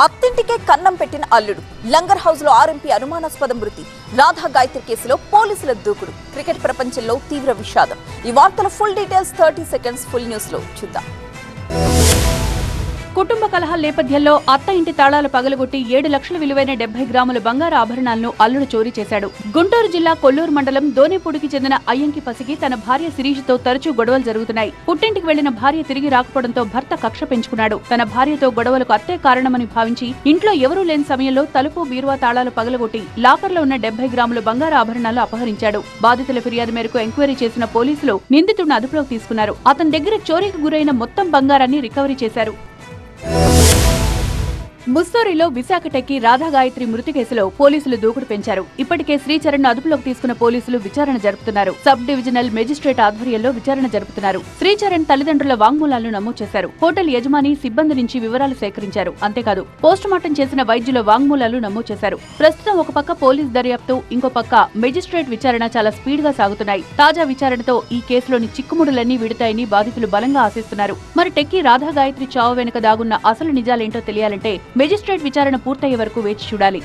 అత్తింటికే కన్నం పెట్టిన అల్లుడు. లంగర్ హౌస్ లో ఆర్ఎంపీ అనుమానాస్పద మృతి. రాధా గాయత్రి కేసులో పోలీసుల దూకుడు. క్రికెట్ ప్రపంచంలో తీవ్ర విషాదం. ఈ వార్తల full details 30 seconds full news లో చూద్దాం. కుటుంబ కలహాల నేపథ్యంలో అత్త ఇంటి తాళాలు పగలగొట్టి 7 లక్షల విలువైన 70 గ్రాముల బంగారు ఆభరణాలను అల్లుడు చోరీ చేశాడు. గుంటూరు జిల్లా కొల్లూరు మండలం దోనేపూడికి చెందిన అయ్యంకి పసికి తన భార్య శిరీషతో తరచూ గొడవలు జరుగుతున్నాయి. పుట్టింటికి వెళ్లిన భార్య తిరిగి రాకపోవడంతో భర్త కక్ష పెంచుకున్నాడు. తన భార్యతో గొడవలకు అత్తే కారణమని భావించి ఇంట్లో ఎవరూ లేని సమయంలో తలుపు బీరువా తాళాలు పగలగొట్టి లాకర్లో ఉన్న 70 గ్రాముల బంగారు ఆభరణాలు అపహరించాడు. బాధితుల ఫిర్యాదు మేరకు ఎంక్వైరీ చేసిన పోలీసులు నిందితుడిని అదుపులోకి తీసుకున్నారు. అతని దగ్గర చోరీకి గురైన మొత్తం బంగారాన్ని రికవరీ చేశారు. ముస్సోరిలో విశాఖ టెక్కి రాధా గాయత్రి మృతి కేసులో పోలీసులు దూకుడు పెంచారు. ఇప్పటికే శ్రీచరణ్ ను అదుపులోకి తీసుకున్న పోలీసులు విచారణ జరుపుతున్నారు. సబ్ డివిజనల్ మెజిస్ట్రేట్ ఆధ్వర్యంలో విచారణ జరుపుతున్నారు. శ్రీచరణ్ తల్లిదండ్రుల వాంగ్మూలాలను నమోదు చేశారు. హోటల్ యజమాని, సిబ్బంది నుంచి వివరాలు సేకరించారు. అంతేకాదు పోస్టుమార్టం చేసిన వైద్యుల వాంగ్మూలాలు నమోదు చేశారు. ప్రస్తుతం ఒక పక్క పోలీస్ దర్యాప్తు, ఇంకో పక్క మెజిస్ట్రేట్ విచారణ చాలా స్పీడ్ గా సాగుతున్నాయి. తాజా విచారణతో ఈ కేసులోని చిక్కుముడులన్నీ విడతాయని బాధితులు బలంగా ఆశిస్తున్నారు. మరి టెక్కి రాధా గాయత్రి చావు వెనుక దాగున్న అసలు నిజాలేంటో తెలియాలంటే మెజిస్ట్రేట్ విచారణ పూర్తయ్యే వరకు వేచి చూడాలి.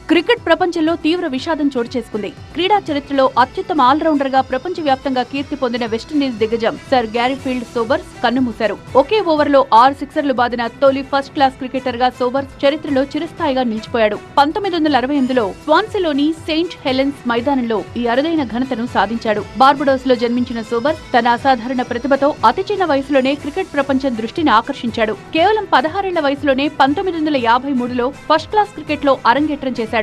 క్రికెట్ ప్రపంచంలో తీవ్ర విషాదం చోటు చేసుకుంది. క్రీడా చరిత్రలో అత్యుత్తమ ఆల్రౌండర్ గా ప్రపంచవ్యాప్తంగా కీర్తి పొందిన వెస్టిండీస్ దిగ్గజం సర్ గ్యారీఫీల్డ్ సోబర్స్ కన్నుమూశారు. ఒకే ఓవర్లో 6 సిక్సర్లు బాదిన తొలి ఫస్ట్ క్లాస్ క్రికెటర్ గా సోబర్స్ చరిత్రలో చిరస్థాయిగా నిలిచిపోయాడు. 1968లో స్వాన్సీలోని సెయింట్ హెలెన్స్ మైదానంలో ఈ అరుదైన ఘనతను సాధించాడు. బార్బడోస్ లో జన్మించిన సోబర్స్ తన అసాధారణ ప్రతిభతో అతి చిన్న వయసులోనే క్రికెట్ ప్రపంచం దృష్టిని ఆకర్షించాడు. కేవలం 16 ఏళ్ల వయసులోనే 1953లో ఫస్ట్ క్లాస్ క్రికెట్ లో అరంగేట్రం చేశాడు.